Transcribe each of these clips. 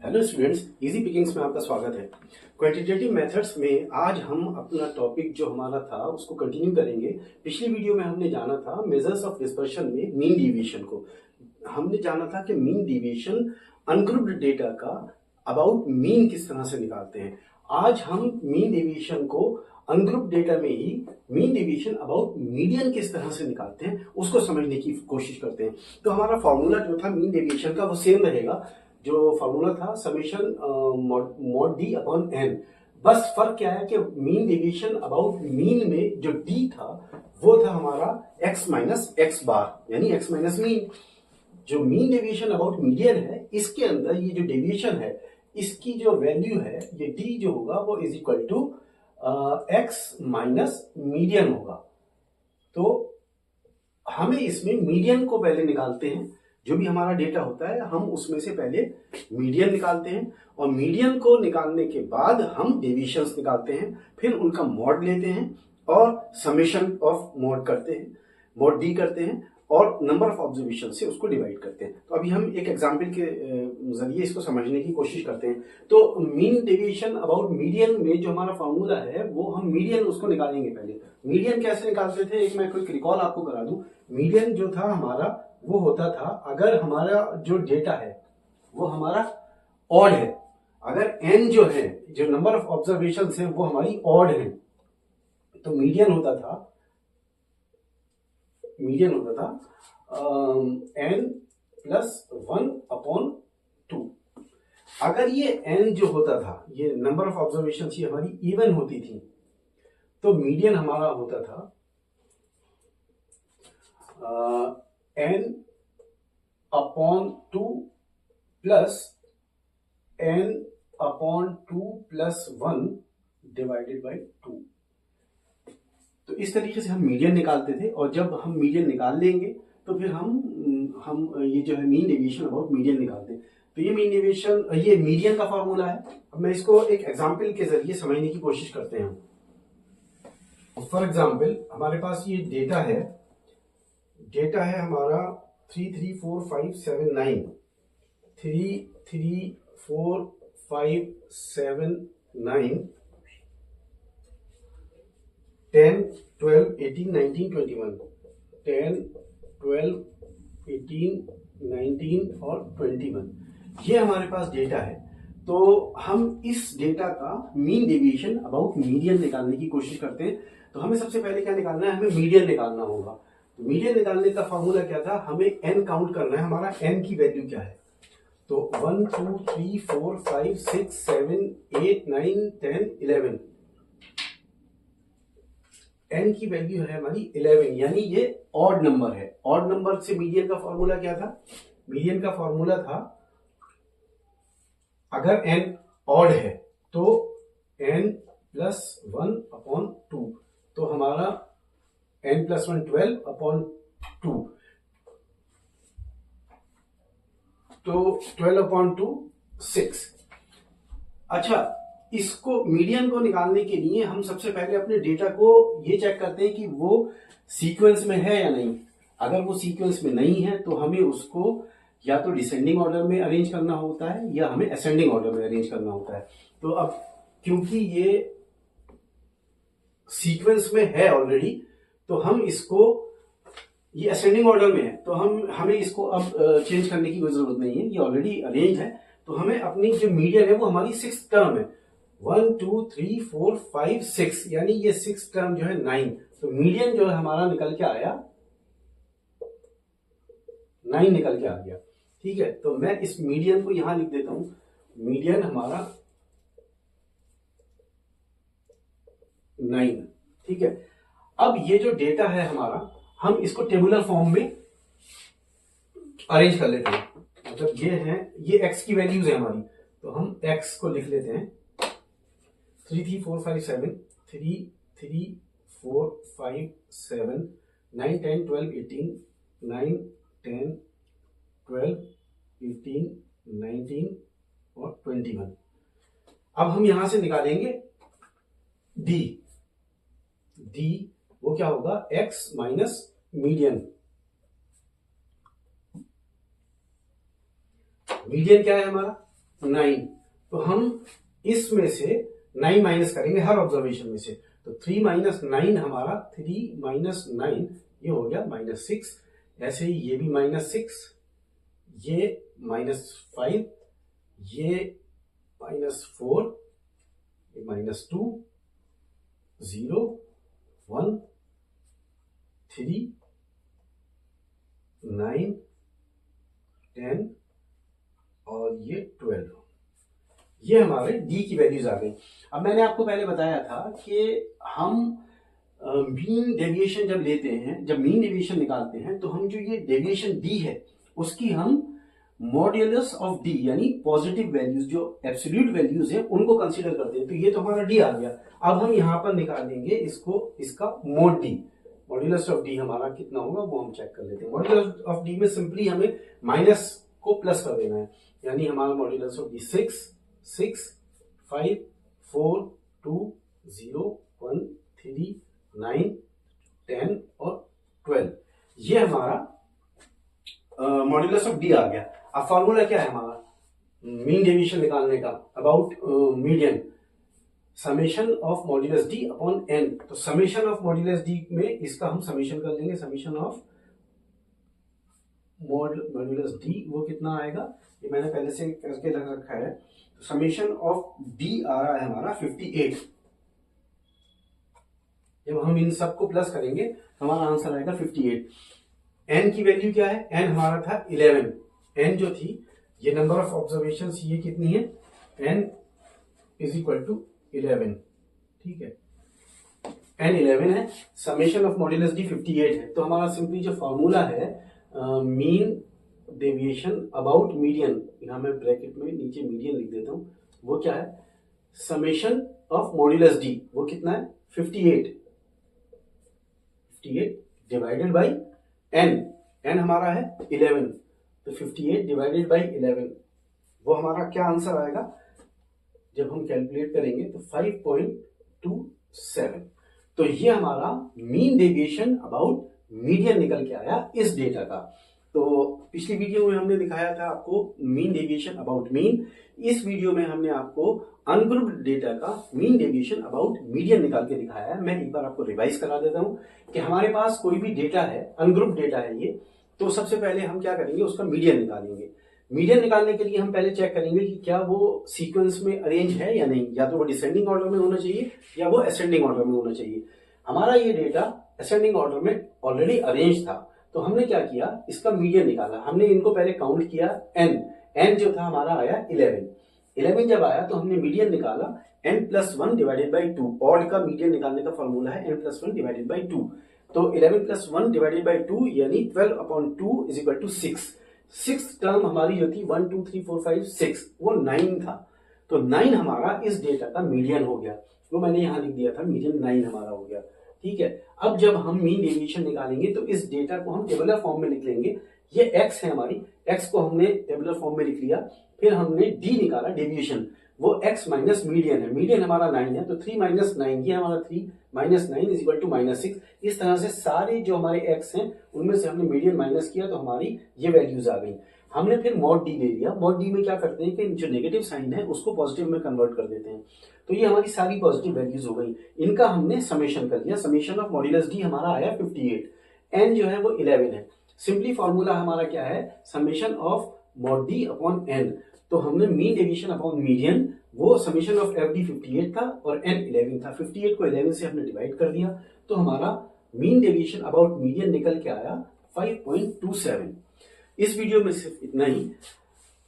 Hello students, easy Pickings में आपका स्वागत है। क्वांटिटेटिव मेथड्स में आज हम अपना टॉपिक जो हमारा था उसको कंटिन्यू करेंगे। पिछली वीडियो में हमने जाना था मेजर्स ऑफ डिस्पर्शन में मीन डिविएशन को। हमने जाना था कि मीन डिविएशन अनग्रुप्ड डेटा का अबाउट मीन किस तरह से निकालते हैं। आज हम मीन डिविएशन को अनग्रुप्ड डेटा में ही मीन डिवीजन अबाउट मीडियन किस तरह से निकालते हैं उसको समझने की कोशिश करते हैं। तो हमारा फॉर्मूला जो था मीन डिवीजन का वो सेम रहेगा। जो फॉर्मूला था summation mod D upon N. बस फर्क क्या है कि मीन डिवीजन अबाउट मीन में जो डी था वो था हमारा एक्स माइनस एक्स बार यानी एक्स माइनस मीन। जो मीन डेविएशन अबाउट मीडियन है इसके अंदर ये जो डेविएशन है इसकी जो वैल्यू है ये डी जो होगा वो is equal to X minus median होगा। तो हमें इसमें मीडियन को पहले निकालते हैं। जो भी हमारा डेटा होता है हम उसमें से पहले मीडियन निकालते हैं और मीडियन को निकालने के बाद हम डेविएशंस निकालते हैं, फिर उनका मॉड लेते हैं और समेशन ऑफ मॉड करते हैं, मॉड डी करते हैं और नंबर ऑफ ऑब्जर्वेशन से उसको डिवाइड करते हैं। तो अभी हम एक एग्जांपल के जरिए इसको समझने की कोशिश करते हैं। तो मीन डेविएशन अबाउट मीडियन में जो हमारा फॉर्मूला है वो हम मीडियन उसको निकालेंगे। पहले मीडियन कैसे निकालते थे एक मैं क्विक रिकॉल आपको करा दूं। मीडियन जो था हमारा वो होता था अगर हमारा जो डेटा है वो हमारा ऑड है, अगर एन जो है जो नंबर ऑफ ऑब्जर्वेशन है वो हमारी ऑड है तो मीडियन होता था एन प्लस 1 अपॉन 2। अगर ये एन जो होता था ये नंबर ऑफ ऑब्जर्वेशन ये हमारी इवन होती थी तो मीडियन हमारा होता था N upon 2 plus N upon 2 plus 1 divided by 2। तो इस तरीके से हम मीडियन निकालते थे और जब हम मीडियन निकाल लेंगे तो फिर हम ये जो है मीन डेविएशन अबाउट मीडियन निकालते हैं। तो ये मीन डेविएशन ये मीडियन का फॉर्मूला है। अब मैं इसको एक एग्जांपल के जरिए समझने की कोशिश करते हैं। फॉर एग्जांपल हमारे पास ये डेटा है हमारा 3 3 4 5 7 9 3 3 4 5 7 9 10 12 18 19 21 10 12 18 19 और 21 ये हमारे पास डेटा है। तो हम इस डेटा का मीन डेविएशन अबाउट मीडियन निकालने की कोशिश करते हैं। तो हमें सबसे पहले क्या निकालना है, हमें मीडियन निकालना होगा। तो मीडियन निकालने का फॉर्मूला क्या था, हमें एन काउंट करना है, हमारा एन की वैल्यू क्या है। तो 1 2 3 4 5 6 7 8 9 10 11 एन की वैल्यू है हमारी 11 यानी ये ऑड नंबर है। ऑड नंबर से मीडियन का फॉर्मूला क्या था, मीडियन का फॉर्मूला था अगर एन ऑड है तो एन प्लस 1 अपॉन 2। तो हमारा एन प्लस 1 12 अपॉन 2 तो 12 अपॉन 2 6। अच्छा, इसको मीडियन को निकालने के लिए हम सबसे पहले अपने डेटा को ये चेक करते हैं कि वो सीक्वेंस में है या नहीं। अगर वो सीक्वेंस में नहीं है तो हमें उसको या तो डिसेंडिंग ऑर्डर में अरेंज करना होता है या हमें असेंडिंग ऑर्डर में अरेंज करना होता है। तो अब क्योंकि ये सीक्वेंस में है ऑलरेडी तो हम इसको, ये असेंडिंग ऑर्डर में है तो हमें इसको अब चेंज करने की कोई जरूरत नहीं है, ये ऑलरेडी अरेंज है। तो हमें अपनी जो मीडियन है वो हमारी 6th टर्म है। 1 2 3 4 5 6 यानी ये 6th टर्म जो है 9। तो मीडियन जो है हमारा निकल के आया 9 निकल के आ गया। ठीक है, तो मैं इस मीडियन को यहां लिख देता हूं। मीडियन हमारा 9। ठीक है, अब ये जो डेटा है हमारा हम इसको टेबुलर फॉर्म में अरेंज कर लेते हैं। मतलब ये है, ये x की वैल्यूज है हमारी तो हम x को लिख लेते हैं 3 3 4 5 7 3 3 4 5 7 9 10 12 18 9 10 12 18 19 और 21। अब हम यहां से निकालेंगे d वो क्या होगा, x माइनस मीडियन। मीडियन क्या है हमारा 9, तो हम इसमें से 9 माइनस करेंगे हर ऑब्जर्वेशन में से। तो 3 माइनस 9 हमारा 3 माइनस 9 ये हो गया -6। ऐसे ही ये भी -6, ये -5, ये -4, ये -2, 0, 1, 3, 9, 10 और ये 12। ये हमारे डी की वैल्यूज आ गई। अब मैंने आपको पहले बताया था कि हम मीन डेविएशन जब लेते हैं, जब मीन डेविएशन निकालते हैं, तो हम जो ये डेविएशन डी है उसकी हम मॉड्यूलस ऑफ डी यानी पॉजिटिव वैल्यूज जो एब्सोल्यूट वैल्यूज हैं उनको कंसीडर करते हैं। तो ये तो हमारा डी आ गया। अब हम यहां पर निकालेंगे इसका mode D. Modulus of D हमारा कितना होगा वो हम चेक कर लेते हैं। मॉड्यूलस ऑफ डी में सिंपली हमें माइनस को प्लस कर देना है, यानी हमारा मॉड्यूलस ऑफ डी 6, 5, 4, 2, 0, 1, 3, 9, 10 और 12। ये हमारा मॉड्यूलस ऑफ डी आ गया। अब फॉर्मूला क्या है हमारा मीन डेविएशन निकालने का about median? Summation of modulus D upon N. तो समेशन ऑफ मॉड्यूलस डी में इसका हम समेशन कर लेंगे। समेशन ऑफ मॉड्यूलस डी वो कितना आएगा, ये मैंने पहले से करके रख रखा है। तो समेशन ऑफ डी आ रहा है हमारा 58। जब हम इन सबको प्लस करेंगे तो हमारा आंसर आएगा 58। एन की वैल्यू क्या है? एन हमारा था 11। एन जो थी, ये नंबर ऑफ ऑब्जर्वेशन ये कितनी है? N is equal to 11। ठीक है, एन 11 है। समेशन ऑफ मॉड्यूलस डी 58 है। तो हमारा सिंपली जो फॉर्मूला है मीन डेविएशन अबाउट मीडियन, यहां मैं ब्रैकेट में नीचे मीडियन लिख देता हूं, वो क्या है? समेशन ऑफ मॉड्यूलस डी वो कितना है? 58 डिवाइडेड बाई एन। एन हमारा है 11, तो 58 डिवाइडेड बाई 11 वो हमारा क्या आंसर आएगा? जब हम कैलकुलेट करेंगे तो 5.27। तो ये हमारा मीन डेविएशन अबाउट मीडियन निकल के आया इस डेटा का। तो पिछली वीडियो में हमने दिखाया था आपको मीन डेविएशन अबाउट मीन। इस वीडियो में हमने आपको अनग्रुप्ड डेटा का मीन डेविएशन अबाउट मीडियन निकाल के दिखाया है। मैं एक बार आपको रिवाइज करा देता हूं कि हमारे पास कोई भी डेटा है, अनग्रुप्ड डेटा है ये, तो सबसे पहले हम क्या करेंगे? उसका मीडियन निकालेंगे। मीडियन निकालने के लिए हम पहले चेक करेंगे कि क्या वो सीक्वेंस में अरेंज है या नहीं, या तो वो डिसेंडिंग ऑर्डर में होना चाहिए या वो असेंडिंग ऑर्डर में होना चाहिए। हमारा ये डेटा असेंडिंग ऑर्डर में ऑलरेडी अरेंज था, तो हमने क्या किया? इसका मीडियन निकाला। हमने इनको पहले काउंट किया एन जो था हमारा आया 11 जब आया तो हमने मीडियन निकाला n+1 डिवाइडेड बाई 2। ऑड का मीडियन निकालने का फॉर्मूला है n+1 डिवाइडेड बाई 2। तो 11+1 डिवाइडेड बाई 2 यानी 12/2 इज इक्वल टू 6। 6 टर्म हमारी जो थी 1 2 3 4 5 6 वो 9 था। तो 9 हमारा इस डेटा का मीडियन हो गया, वो मैंने यहां लिख दिया था, मीडियन 9 हमारा हो गया। ठीक है, अब जब हम मीन डेविएशन निकालेंगे तो इस डेटा को हम टेबुलर फॉर्म में लिख लेंगे। ये x है हमारी, x को हमने टेबुलर फॉर्म में लिख लिया। फिर हमने d निकाला डेविएशन, वो x माइनस मीडियन है। मीडियन हमारा 9 है, तो 3 माइनस 9 ये हमारा 3 माइनस 9 इज इक्वल टू -6। इस तरह से सारे जो हमारे x हैं उनमें से हमने मीडियन माइनस किया तो हमारी ये वैल्यूज आ गई। हमने फिर मॉड डी ले लिया। मॉड डी में क्या करते हैं कि जो नेगेटिव साइन है उसको पॉजिटिव में कन्वर्ट कर देते हैं। तो ये हमारी सारी पॉजिटिव वैल्यूज हो गई। इनका हमने समेशन कर लिया। समेशन ऑफ मॉड्यूलस डी हमारा आया 58। एन जो है वो 11 है। सिंपली फॉर्मूला हमारा क्या है? Summation of mod D upon N. तो हमने मीन डेविएशन अपॉन मीडियन, वो समेशन ऑफ एफ डी 58 था और एन 11 था। 58 को 11 से हमने डिवाइड कर दिया, तो हमारा मीन डेविएशन अबाउट मीडियन निकल के आया 5.27। इस वीडियो में सिर्फ इतना ही।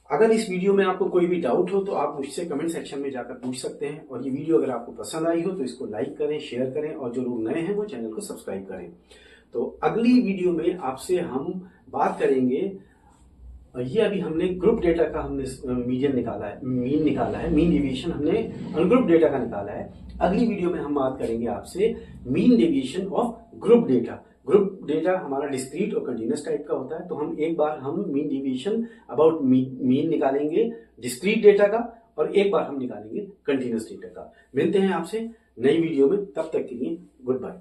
अगर इस वीडियो में आपको कोई भी डाउट हो तो आप मुझसे कमेंट सेक्शन में जाकर पूछ सकते हैं। और ये वीडियो अगर आपको पसंद आई हो तो इसको लाइक करें, शेयर करें, और जो लोग नए हैं वो चैनल को सब्सक्राइब करें। तो अगली वीडियो में आपसे हम बात करेंगे, ये अभी हमने ग्रुप डेटा का हमने मीडियन निकाला है, मीन निकाला है, मीन डेविएशन हमने अनग्रुप डेटा का निकाला है। अगली वीडियो में हम बात करेंगे आपसे mean deviation of group data. Group data हमारा डिस्क्रीट और कंटिन्यूअस टाइप का होता है, तो हम एक बार हम मीन डेविएशन अबाउट मीन निकालेंगे डिस्क्रीट डेटा का, और एक बार हम निकालेंगे कंटिन्यूअस डेटा का। मिलते हैं आपसे नई वीडियो में, तब तक के लिए गुड बाय।